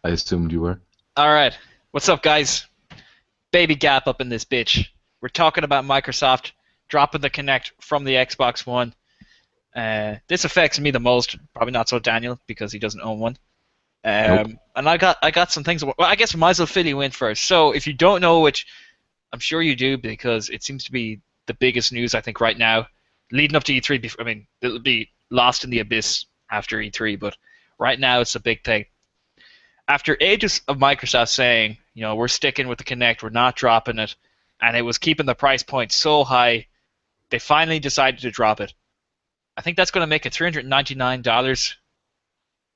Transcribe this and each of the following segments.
I assumed you were. Alright, what's up, guys? BabyGAP up in this bitch. We're talking about Microsoft dropping the Kinect from the Xbox One. This affects me the most, probably not so Daniel, because he doesn't own one. Nope. And I got some things. Well, I guess I might as well fill you in first. So, if you don't know, which I'm sure you do, because it seems to be the biggest news I think right now, leading up to E3. I mean, it'll be lost in the abyss after E3, but right now it's a big thing. After ages of Microsoft saying, we're sticking with the Kinect, we're not dropping it, and it was keeping the price point so high, they finally decided to drop it. I think that's going to make it $399.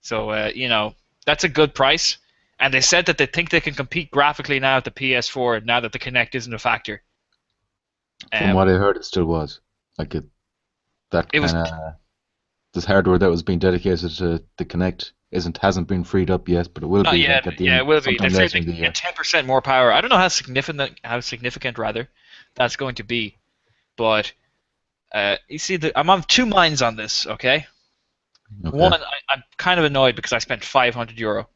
So, that's a good price. And they said that they think they can compete graphically now at the PS4 now that the Kinect isn't a factor. From Um, what I heard, it still was. Like that it was kind of this hardware that was being dedicated to the Kinect hasn't been freed up yet, but it will not be yet. like at the Yeah, end, it will be. They sometime say later they in the can get year. 10% more power. I don't know how significant rather that's going to be, but you see, I'm on two minds on this. Okay, one, Okay. I'm kind of annoyed because I spent €500.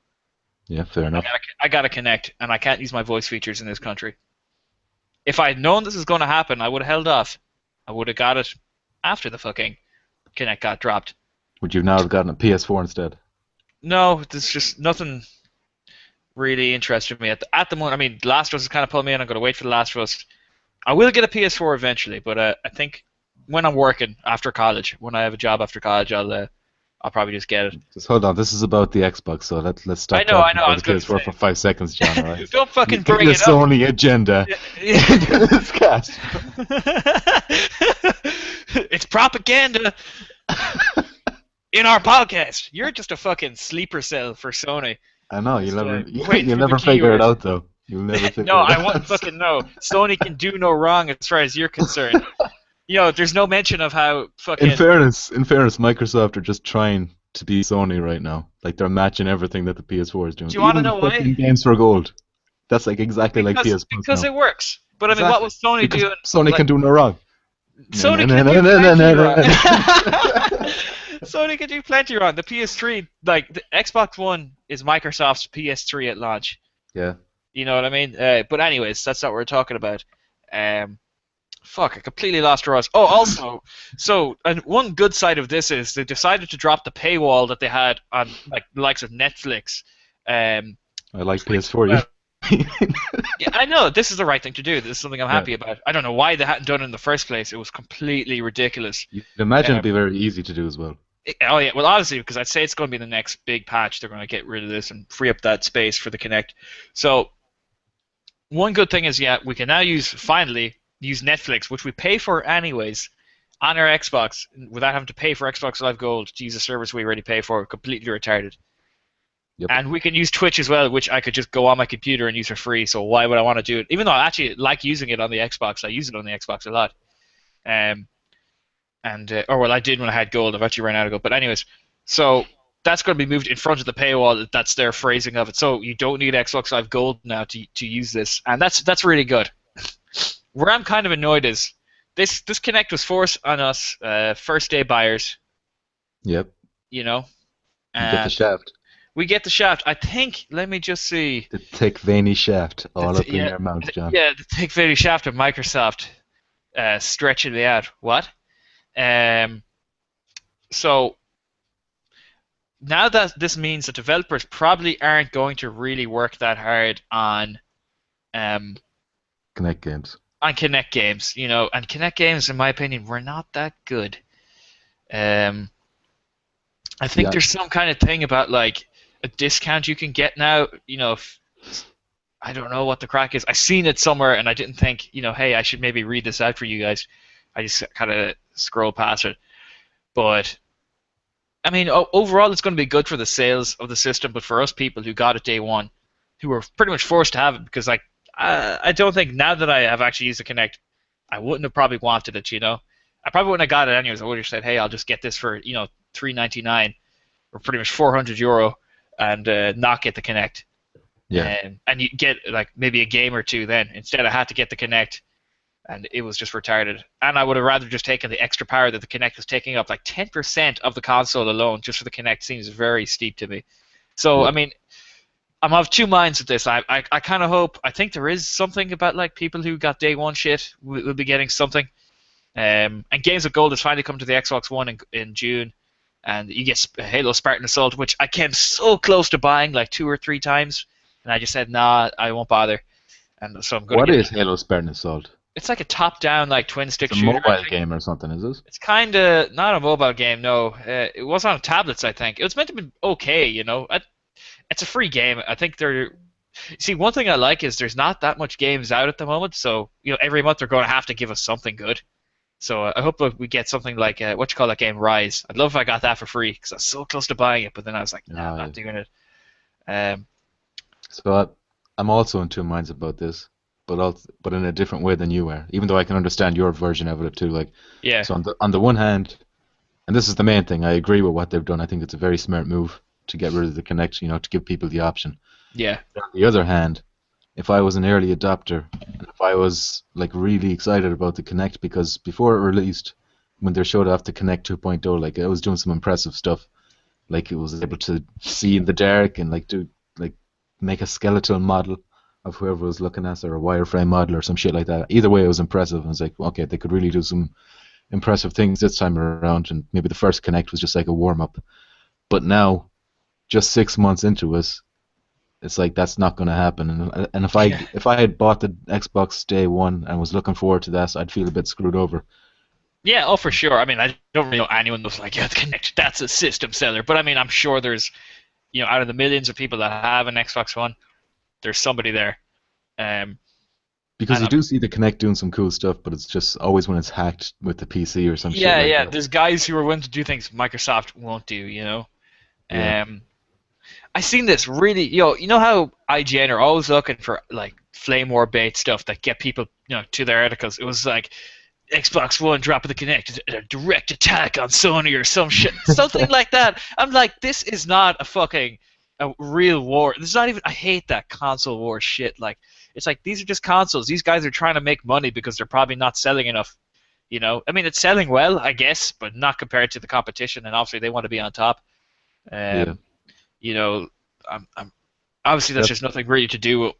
Yeah, fair enough. I got to connect, and I can't use my voice features in this country. If I had known this was going to happen, I would have held off. I would have got it after the fucking Kinect got dropped. Would you now have gotten a PS4 instead? No, there's just nothing really interested me at the moment. I mean, The Last of Us is kind of pulling me in. I'm going to wait for The Last of Us. I will get a PS4 eventually, but I think when I'm working after college, when I have a job after college, I'll probably just get it. Just hold on. This is about the Xbox, so let's I stop know, I talking know. I about was the going to PS4 for 5 seconds, John. All right. say, don't You fucking get bring your it up. Sony agenda into this cast. It's propaganda in our podcast. You're just a fucking sleeper cell for Sony. I know Just waiting you'll for the never figure it keyword. out though. You'll never No, figure it I wouldn't out. fucking know. Sony can do no wrong as far as you're concerned. There's no mention of how fucking. In fairness, Microsoft are just trying to be Sony right now. Like they're matching everything that the PS4 is doing. Do you want to Even the know why? fucking games for gold. That's like exactly like Because PS Plus because now. it works. But I mean, what Exactly. was Sony Because doing? Sony Like can do no wrong. Sony can do plenty wrong. Sony can do plenty wrong. The PS3, like the Xbox One, is Microsoft's PS3 at launch. Yeah. You know what I mean? But anyways, that's not what we're talking about. Um, Fuck, I completely lost Ross. Oh, also, and one good side of this is they decided to drop the paywall that they had on like the likes of Netflix. I like Like, PS4. well, You. yeah, I know this is the right thing to do. This is something I'm Yeah. happy about. I don't know why they hadn't done it in the first place. It was completely ridiculous. You'd imagine it'd Um, be very easy to do as well. oh yeah, well honestly, because I'd say it's going to be the next big patch. They're going to get rid of this and free up that space for the Kinect. So one good thing is, yeah, we can now finally use Netflix, which we pay for anyways, on our Xbox without having to pay for Xbox Live Gold to use a service we already pay for. Completely retarded. Yep. And we can use Twitch as well, which I could just go on my computer and use for free. So why would I want to do it? Even though I actually like using it on the Xbox, I use it on the Xbox a lot. Um, or well, I did when I had gold. I've actually run out of gold. But anyways, so that's going to be moved in front of the paywall. That's their phrasing of it. So you don't need Xbox Live Gold now to use this, and that's really good. Where I'm kind of annoyed is this Kinect was forced on us first day buyers, Yep. you know, You get the and shaft. we get the shaft. I think. Let me just see. The thick veiny shaft all up in Yeah, your mouth, John. yeah, the thick very shaft of Microsoft stretching me out. What? Um, so now that this means that developers probably aren't going to really work that hard um, Connect games. on Kinect games, and Kinect games, in my opinion, were not that good. Um, I think Yeah. there's some kind of thing about like a discount you can get now. I don't know what the crack is. I seen it somewhere and I didn't think, hey, I should maybe read this out for you guys. I just kind of scrolled past it. But I mean, overall, it's going to be good for the sales of the system. But for us people who got it day one, who were pretty much forced to have it, because like I don't think now that I have actually used the Kinect, I wouldn't have probably wanted it. I probably wouldn't have got it anyways. I would have said, hey, I'll just get this for $3.99 or pretty much €400 and not get the Kinect. Yeah. And you get like maybe a game or two then. Instead, I had to get the Kinect, and it was just retarded. And I would have rather just taken the extra power that the Kinect was taking up. Like 10% of the console alone just for the Kinect seems very steep to me. So, Yeah. I mean, I'm of two minds with this. I kind of hope. I think there is something about like people who got day one shit will be getting something. And Games with Gold has finally come to the Xbox One in June, and you get Halo Spartan Assault, which I came so close to buying like 2 or 3 times, and I just said nah, I won't bother. And so I'm gonna What get is it. Halo Spartan Assault? It's like a top-down like twin It's stick a shooter, I mobile think. game or something, is it? It's kind of not a mobile game, no. It was on tablets, I think. It was meant to be okay, you know. It's a free game. I think they're. See, one thing I like is there's not that much games out at the moment, so every month they're going to have to give us something good. So I hope that we get something like what you call that game, Rise. I'd love if I got that for free because I was so close to buying it, but then I was like, nah, I'm Ah, not doing it. Um, so I'm also in two minds about this, but in a different way than you are. Even though I can understand your version of it too. Like, yeah, so on the one hand, and this is the main thing, I agree with what they've done. I think it's a very smart move to get rid of the Kinect, to give people the option. yeah, On the other hand, if I was an early adopter and if I was like really excited about the Kinect because before it released, when they showed off the Kinect 2.0, like it was doing some impressive stuff. Like it was able to see in the dark and like do like make a skeletal model of whoever was looking at it or a wireframe model or some shit like that. Either way, it was impressive. I was like, okay, they could really do some impressive things this time around, and maybe the first Kinect was just like a warm up. But now, just 6 months into it, it's like that's not going to happen. And yeah, if I had bought the Xbox day one and was looking forward to that, I'd feel a bit screwed over. yeah. Oh, for sure. I mean, I don't really know anyone who's like, yeah, the Kinect, that's a system seller. But I mean, I'm sure there's, out of the millions of people that have an Xbox One, there's somebody there. Um, Because and you do see the Kinect doing some cool stuff, but it's just always when it's hacked with the PC or some shit yeah, like yeah. that. There's guys who are willing to do things Microsoft won't do. Yeah. Um, I seen this really, you know how IGN are always looking for like flame war bait stuff that get people, to their articles. It was like Xbox One drop of the Kinect, a direct attack on Sony or some shit, something like that. I'm like, this is not a real war. This is not even. I hate that console war shit. Like, it's like these are just consoles. These guys are trying to make money because they're probably not selling enough. I mean, it's selling well, I guess, but not compared to the competition. And obviously, they want to be on top. Yeah. Um, you know, I'm obviously that's That just nothing really to do.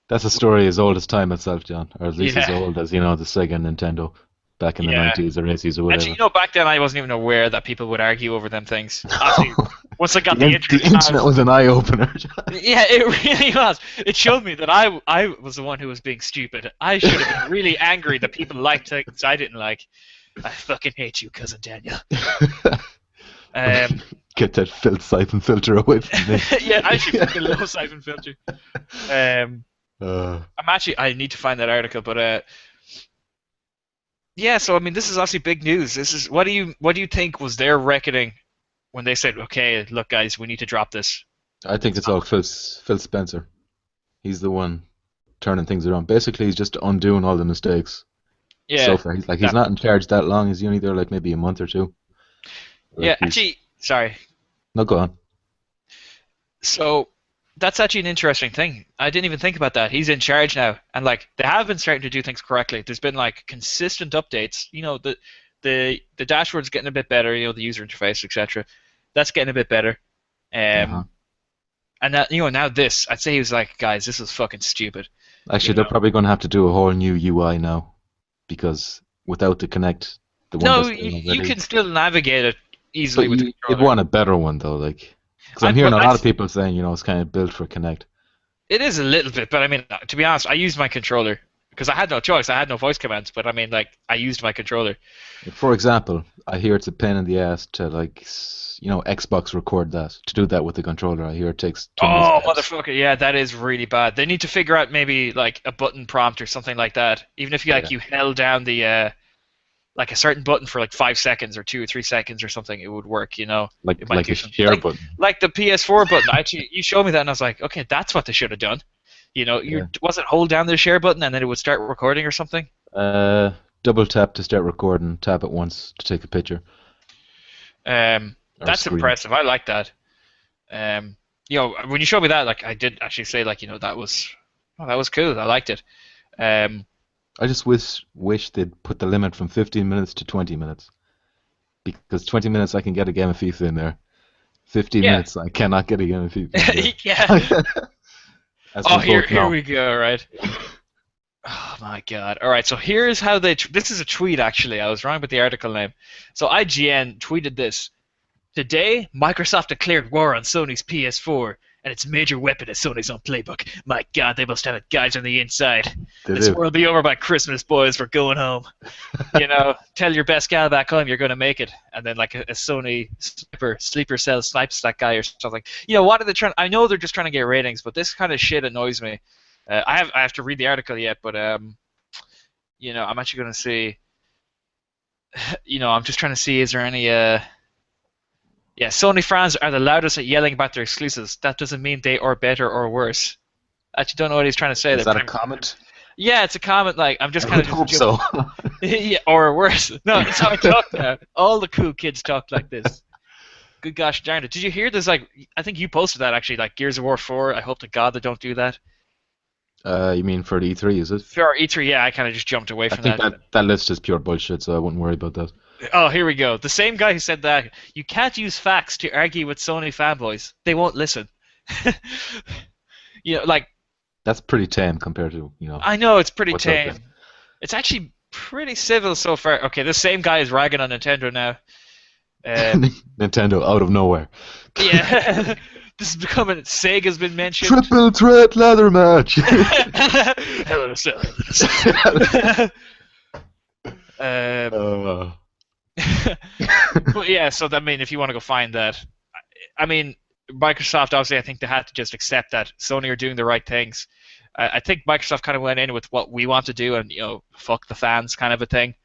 that's a story as old as time itself, John, or at least as Yeah, old as the Sega and Nintendo back in the yeah. 90s or 80s or Actually, whatever. back then I wasn't even aware that people would argue over them things. Obviously, once I got the The internet internet out, was an eye opener. yeah, it really was. It showed me that I was the one who was being stupid. I should have been really angry that people liked things I didn't like. I fucking hate you, cousin Daniel. Um, Get that filth siphon filter away from me. yeah, I should fucking low siphon filter. Um, Uh, I need to find that article, but yeah. So I mean, this is obviously big news. This is what do you think was their reckoning when they said, okay, look, guys, we need to drop this. I think it's all Phil Spencer. He's the one turning things around. Basically, he's just undoing all the mistakes so Yeah, far. He's that, not in charge that long. He's only there like maybe a month or two. yeah. Like he's Actually, sorry. no go on. So that's actually an interesting thing. I didn't even think about that. He's in charge now, and like they have been starting to do things correctly. There's been like consistent updates. The dashboard's getting a bit better. The user interface, etc. That's getting a bit better. Uh-huh. Um, and that now this, I'd say he was like, guys, this is fucking stupid. Actually, You they're know. probably going to have to do a whole new UI now because without the Connect, the one No, that's there you already. can still navigate it easily But with the you'd controller. want a better one though, like because I, I'm hearing well, a lot of that's people saying it's kind of built for Connect. It is a little bit, but I mean, to be honest, I used my controller because I had no choice. I had no voice commands, but I mean, like, I used my controller. For example, I hear it's a pain in the ass to like Xbox record that to do that with the controller. I hear it takes 20 Oh, steps. motherfucker! Yeah, that is really bad. They need to figure out maybe like a button prompt or something like that. Even if Yeah, you held down the like a certain button for like 5 seconds or 2 or 3 seconds or something, it would work. It might like do a something share button. like the PS4 button. Actually, you showed me that, and I was like, okay, that's what they should have done. Yeah. You wasn't hold down the share button and then it would start recording or something. Uh, Double tap to start recording. Tap it once to take a picture or That's screen. impressive. I like that. When you showed me that, like I did actually say, like, that was cool. I liked it. Um, I just wish they'd put the limit from 15 minutes to 20 minutes because 20 minutes I can get a game of FIFA in there. 15 yeah, minutes I cannot get a game of FIFA in yeah. there. as Oh, we here both here know. we go. Right. Oh my God. All right. So here's how they. This is a tweet actually. I was wrong with the article name. So IGN tweeted this. Today, Microsoft declared war on Sony's PS4 and its major weapon is Sony's own playbook. My God, they must have it guys on the inside. They This do. war will be over by Christmas, boys. We're going home. Tell your best gal back home you're going to make it. And then like a Sony sleeper cell snipes that guy or something. What are they trying? I know they're just trying to get ratings, but this kind of shit annoys me. I have to read the article yet, but I'm actually going to see. I'm just trying to see is there any yeah, Sony fans are the loudest at yelling about their exclusives. That doesn't mean they are better or worse. I actually don't know what he's trying to say Is that a there. comment? Yeah, it's a comment. Like I'm just I kind would of hope just so. yeah, or worse. No, that's how I talk now. All the cool kids talk like this. Good gosh darn it! Did you hear this? Like I think you posted that actually. Like Gears of War 4. I hope to God they don't do that. You mean for the E3, is it? For E3, yeah, I kind of just jumped away I from think that. that list is pure bullshit, so I wouldn't worry about that. Oh, here we go. The same guy who said that you can't use facts to argue with Sony fanboys. They won't listen. Like That's pretty tame compared to, I know it's pretty what's out tame. It's actually pretty civil so far. Okay, the same guy is ragging on Nintendo now. there. Um, Nintendo out of nowhere. yeah, this is becoming. Sega's been mentioned. Triple threat ladder match. Hell of a uh, But yeah, so I mean, if you want to go find that, I mean, Microsoft obviously, I think they had to just accept that Sony are doing the right things. I think Microsoft kind of went in with what we want to do and fuck the fans kind of a thing,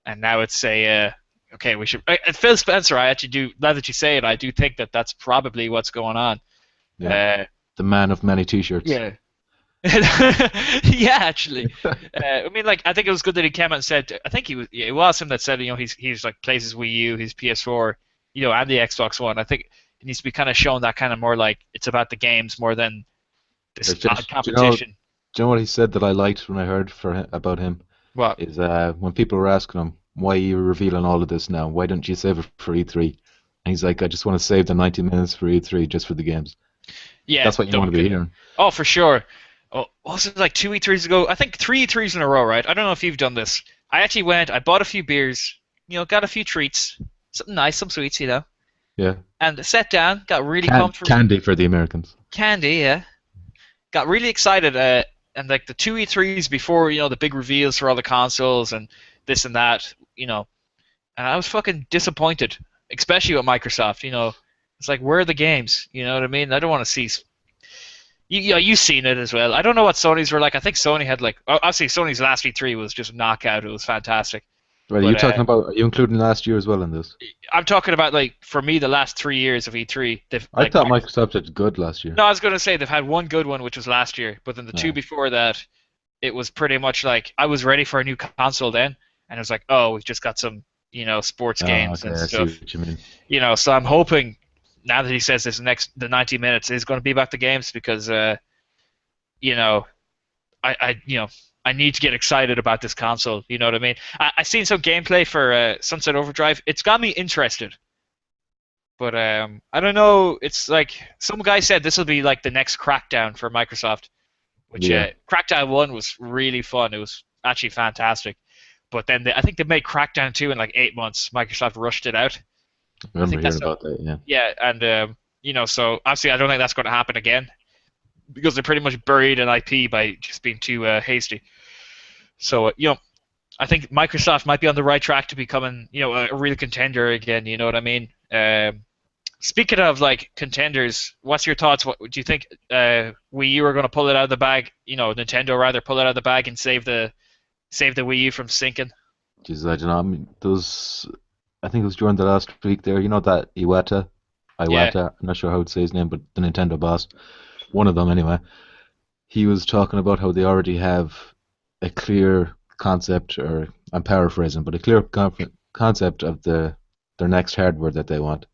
and now it's okay, we should. Phil Spencer, I actually do. Now that you say it, I do think that that's probably what's going on. yeah, the man of many T-shirts. Yeah. Yeah, actually. I mean, like, I think it was good that he came out and said. I think it was him that said, he's like plays his Wii U, his PS4, and the Xbox One. I think it needs to be kind of shown that kind of more like it's about the games more than this competition. Do you know what he said that I liked when I heard about him? What? Is when people were asking him, why are you revealing all of this now? Why don't you save it for E3? And he's like, I just want to save the 90 minutes for E3 just for the games. Yeah, That's what you want to be hearing. Oh, for sure. Oh, was it like 2 E3s ago? I think 3 E3s in a row, right? I don't know if you've done this. I actually went, I bought a few beers, got a few treats, something nice, some sweets, Yeah. and sat down, got really comfortable. Candy for the Americans. Candy, yeah. Got really excited, and like the 2 E3s before, the big reveals for all the consoles and this and that, and I was fucking disappointed, especially with Microsoft. It's like, where are the games? You know what I mean? I don't want to see. You've seen it as well. I don't know what Sony's were like. I think Sony had obviously Sony's last E3 was just knockout. It was fantastic. Right, are you talking about? Are you including last year as well in this? I'm talking about for me the last 3 years of E3. I thought Microsoft did good last year. No, I was going to say they've had one good one, which was last year. But then the two before that, it was pretty much like I was ready for a new console then, and it was like, oh, we've just got some sports games and stuff. I see what you mean. So I'm hoping now that he says the 90 minutes is going to be about the games because I need to get excited about this console. You know what I mean? I seen some gameplay for Sunset Overdrive. It's got me interested, but I don't know. It's like some guy said this will be like the next Crackdown for Microsoft, which Crackdown 1 was really fun. It was actually fantastic, but then I think they made Crackdown 2 in like 8 months. Microsoft rushed it out. I remember hearing about that. Yeah. Yeah, and so obviously I don't think that's going to happen again because they pretty much buried an IP by just being too hasty. So I think Microsoft might be on the right track to becoming a real contender again. You know what I mean? Speaking of like contenders, what's your thoughts? What do you think? Wii U are going to pull it out of the bag? Nintendo rather pull it out of the bag and save the Wii U from sinking. Jeez, I don't know. I mean, I think it was during the last week there. You know that Iwata. I'm not sure how to say his name, but the Nintendo boss, one of them anyway. He was talking about how they already have a clear concept, or I'm paraphrasing, but a clear concept of their next hardware that they want.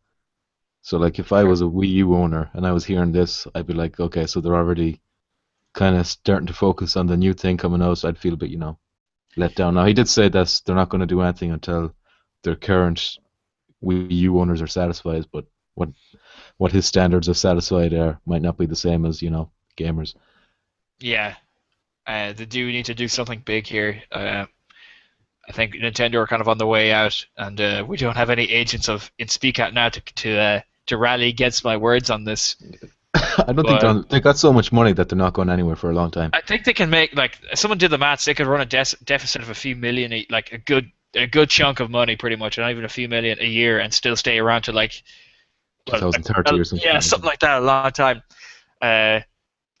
So like if I was a Wii U owner and I was hearing this, I'd be like, okay, so they're already kind of starting to focus on the new thing coming out, so I'd feel a bit, let down. Now he did say that they're not going to do anything until their current Wii U owners are satisfied, but what his standards of satisfied are might not be the same as, gamers. Yeah, they do need to do something big here. I think Nintendo are kind of on the way out, and we don't have any agents of in Speak Out now to rally against my words on this. I don't think But they got so much money that they're not going anywhere for a long time. I think they can make like someone did the maths. They could run a deficit of a few million, like a good chunk of money, pretty much, not even a few million a year, and still stay around to like well, 2030 or something yeah, like something that. like that, a long time. Uh,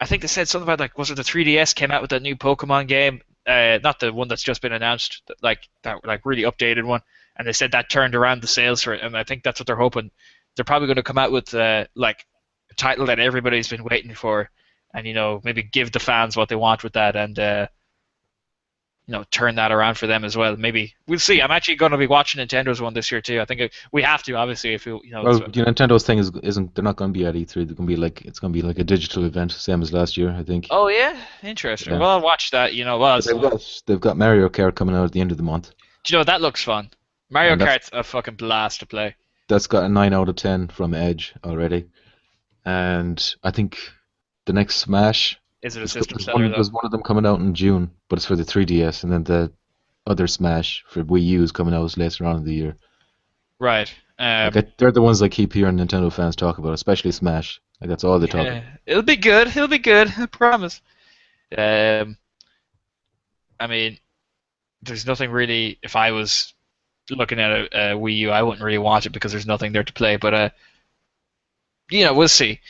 I think they said something about like was it the 3DS came out with that new Pokemon game, not the one that's just been announced, that like really updated one, and they said that turned around the sales for it, and I think that's what they're hoping. They're probably going to come out with like a title that everybody's been waiting for, and maybe give the fans what they want with that, and turn that around for them as well. Maybe we'll see. I'm actually going to be watching Nintendo's one this year too. I think we have to obviously if Well, Nintendo's thing isn't they're not going to be at E3. They're going to be like it's going to be like a digital event, same as last year, I think. Oh yeah, interesting. Yeah, Well, I'll watch that. Well, but they've got Mario Kart coming out at the end of the month, do you know that looks fun? Mario and Kart's a fucking blast to play. that's got a 9 out of 10 from Edge already. And I think the next Smash, Is it a there's, system there's seller one though? there's one of them coming out in June, but it's for the 3DS, and then the other Smash for Wii U is coming out later on in the year. Right. They're the ones I keep hearing Nintendo fans talk about, especially Smash. Like that's all they talk about. Yeah, it'll be good. It'll be good. I promise. Um, I mean, there's nothing really. If I was looking at a Wii U, I wouldn't really want it because there's nothing there to play. But we'll see.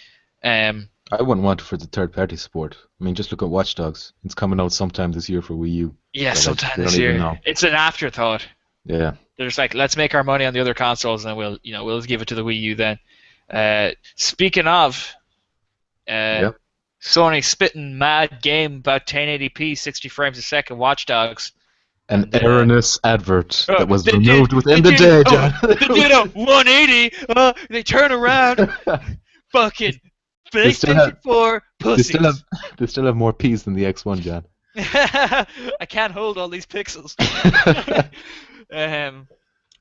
Um, I wouldn't want it for the third-party support. I mean, just look at Watch Dogs. It's coming out sometime this year for Wii U. yeah, But like, sometime we this don't even year. know. It's an afterthought. Yeah. They're just like, let's make our money on the other consoles, and then we'll give it to the Wii U then. Speaking of, uh, Yeah. Sony spitting mad game about 1080p, 60 frames a second, Watch Dogs, An and erroneous advert that was they removed they within the did day, oh John. they did a 180. They turn around, fucking they still have PlayStation 4 they still have pussies. they still have more P's than the X1, John. I can't hold all these pixels. um,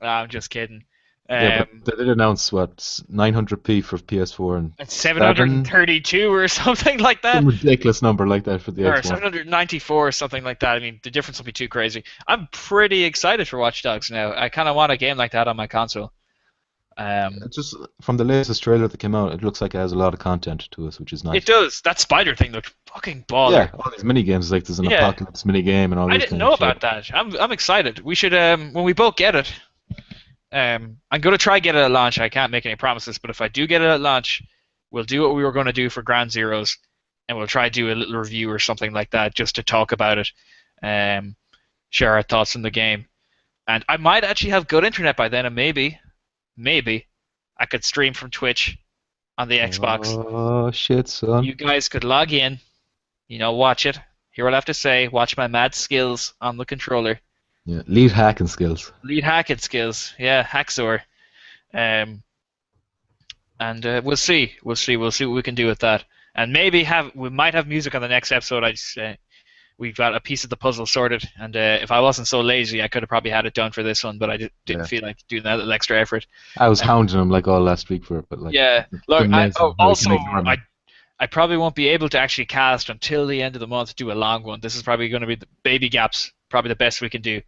I'm just kidding. Yeah, but Um, they did announce what 900p for PS4 and it's seven 732 or something like that, some ridiculous number like that for the or X1. 794 or something like that. I mean, the difference will be too crazy. I'm pretty excited for Watch Dogs now. I kind of want a game like that on my console. It's just from the latest trailer that came out, it looks like it has a lot of content to us, which is It nice. does. That spider thing looks fucking baller. Yeah, all these mini games like there's an Yeah, apocalypse mini game and all I this didn't kind know of shit. about that. I'm excited. We should when we both get it. I'm gonna try get it at launch. I can't make any promises, but if I do get it at launch, we'll do what we were gonna do for Ground Zeroes, and we'll try to do a little review or something like that just to talk about it, um, share our thoughts on the game, and I might actually have good internet by then, and maybe I could stream from Twitch on the Xbox. Oh shit, son. You guys could log in, watch it, hear what I have to say, watch my mad skills on the controller. Yeah, lead hacking skills. Lead hacking skills, yeah, Hacksaw. Um, and we'll see what we can do with that. And maybe we might have music on the next episode. We've got a piece of the puzzle sorted, and if I wasn't so lazy, I could have probably had it done for this one, but I didn't Yeah. feel like doing that little extra effort. I was Um, hounding him like all last week for it, but like yeah, look, couldn't answer. I also can ignore me. I probably won't be able to actually cast until the end of the month to do a long one. This is probably going to be the BabyGAPs, probably the best we can do.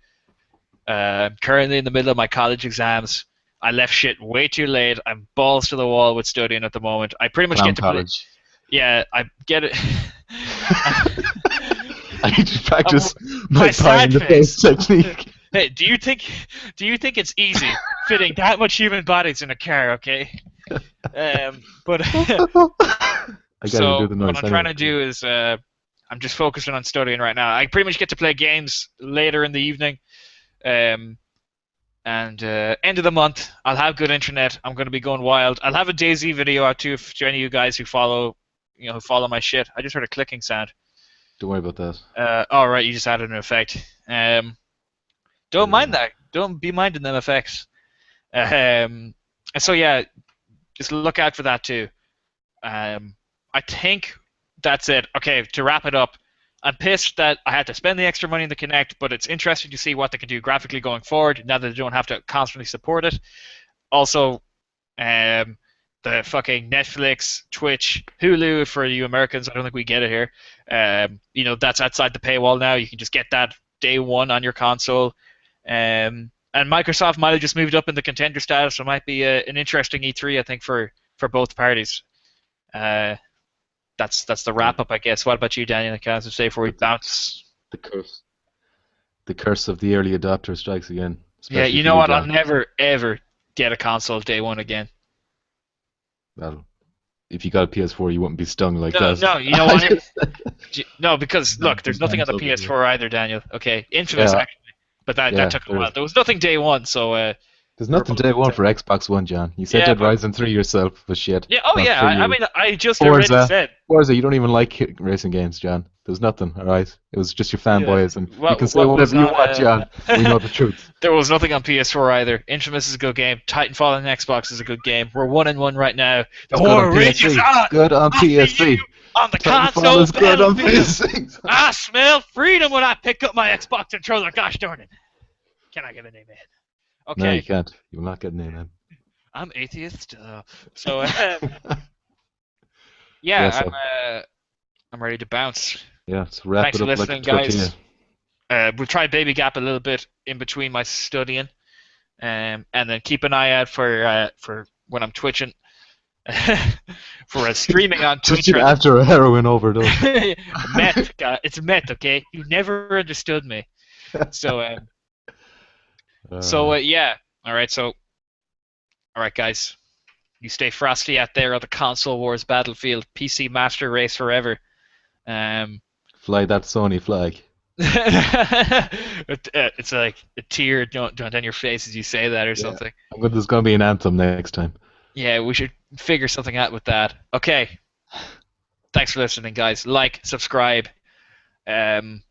Currently in the middle of my college exams. I left shit way too late. I'm balls to the wall with studying at the moment. I pretty much Clown get to play. college. Yeah, I get it. I need to practice my my pie in sad the face. face technique. Hey, do you think it's easy fitting that much human bodies in a car? Okay. But I gotta so do the noise. what I'm trying to do is I'm just focusing on studying right now. I pretty much get to play games later in the evening. And end of the month, I'll have good internet. I'm going to be going wild. I'll have a DayZ video out too to any of you guys who follow my shit. I just heard a clicking sound. Don't worry about that. All right, you just added an effect. Don't mind that. Don't be minding them effects. So yeah, just look out for that too. I think that's it. Okay, to wrap it up, I'm pissed that I had to spend the extra money in the Kinect, but it's interesting to see what they can do graphically going forward now that they don't have to constantly support it. Also, the fucking Netflix, Twitch, Hulu for you Americans. I don't think we get it here. That's outside the paywall now. You can just get that day one on your console. And Microsoft might have just moved up in the contender status, so it might be an interesting E3, I think, for both parties. That's the wrap up, I guess. What about you, Daniel? Can I say before we bounce? The curse. The curse of the early adopter strikes again. Yeah, Especially you for know you, what? I'll John. never ever get a console day one again. Well, if you got a PS4, you wouldn't be stung like No, that. no, you know what? No, because look, there's nothing on the Sometimes PS4 either, Daniel. Okay, Infamous yeah, actually, but that yeah. took a while. There was nothing day one, so There's we're nothing both day gonna one say. for Xbox One, John. You said Yeah, Dead but Rising 3 yourself, but shit, yeah, oh not yeah. for I you. mean, I just already said. Forza, you don't even like racing games, John. There was nothing, alright? It was just your Yeah. fanboys, and you can say What was whatever you on? want, John. We know the truth. There was nothing on PS4 either. Infamous is a good game. Titanfall on Xbox is a good game. We're 1-1 right now. The It's good on war rages PSC. on. Good on I see PSC. you on the Titanfall console is good on battlefield. PSC. I smell freedom when I pick up my Xbox controller. Gosh darn it! Can I get an amen? No, you Okay, can't. You will not get an amen. I'm atheist. So Yeah, yeah, so I'm ready to bounce. yeah, so wrap Thanks it for up like a listening, tortilla. guys. We'll try BabyGAP a little bit in between my studying, and then keep an eye out for when I'm twitching, for streaming on Twitch. Just after a heroin overdose. Meth, it's meth, okay? You never understood me. So, yeah. All right, guys. You stay frosty out there on the console wars battlefield, PC Master Race forever. Fly that Sony flag. It's like a tear down your face as you say that or something. There's gonna be an anthem next time. Yeah, we should figure something out with that. Okay. Thanks for listening, guys. Like, subscribe. And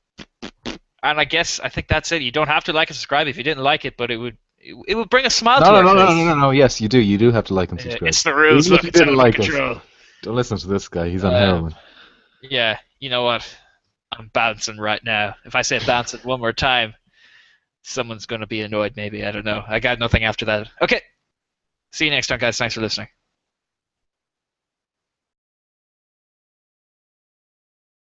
I think that's it. You don't have to like and subscribe if you didn't like it, but it would bring a smile to our face. No. Yes, you do. You do have to like and subscribe. It's the rules. Even if Look, you it's out didn't of my like us, control. don't listen to this guy. He's on heroin. Yeah, you know what? I'm bouncing right now. If I say bouncing one more time, someone's going to be annoyed maybe. I don't know. I got nothing after that. Okay. See you next time, guys. Thanks for listening.